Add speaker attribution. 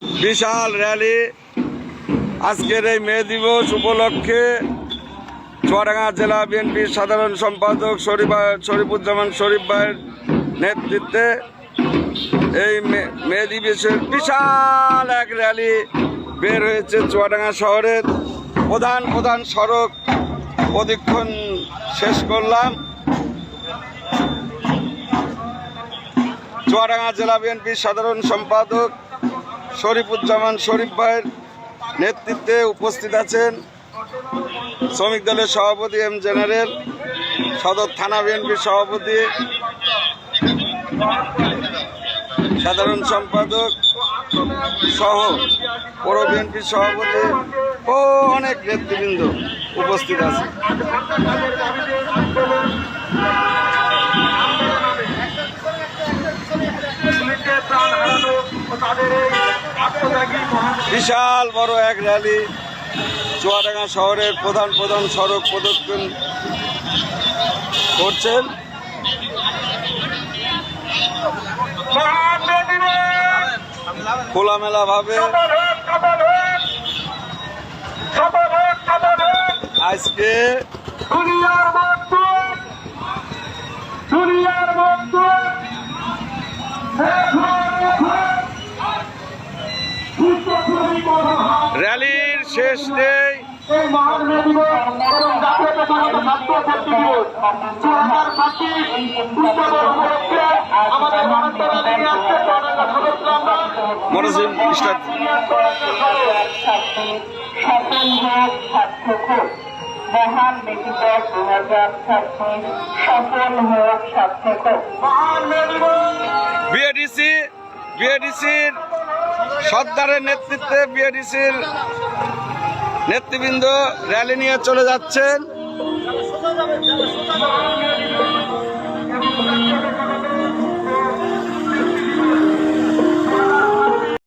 Speaker 1: বিশাল rally আজকের এই মে দিবস উপলক্ষে চুয়াডাঙ্গা জেলা বিএনপির সাধারণ সম্পাদক শরীফুজ্জামান শরীফ ভাইয়ের নেতৃত্বে এই মে দিবসের বিশাল এক র্যালি বের হয়েছে। চুয়াডাঙ্গা শহরের প্রধান সড়ক প্রদক্ষিণ শেষ করলাম। চুয়াডাঙ্গা জেলা বিএনপির সাধারণ সম্পাদক শরীফুজ্জামান শরীফ ভাইয়ের নেতৃত্বে উপস্থিত আছেন শ্রমিক দলের সভাপতি এম জেনারেল, সদর থানা বিএনপির সভাপতি, সাধারণ সম্পাদক সহ পৌর বিএনপির সভাপতি ও অনেক নেতৃবৃন্দ উপস্থিত আছে। বিশাল বড় এক র্যালি চুয়াডাঙ্গা শহরের প্রধান সড়ক প্রদক্ষিণ করছেন। খোলামেলা ভাবে আজকে র্যালির শেষ নেই।
Speaker 2: মহান দিবস 2026 সফল হোক সার্থক হোক।
Speaker 1: বিএডিসির সর্দারের নেতৃত্বে বিএডিসির নেতৃবৃন্দ র্যালি নিয়ে চলে যাচ্ছেন।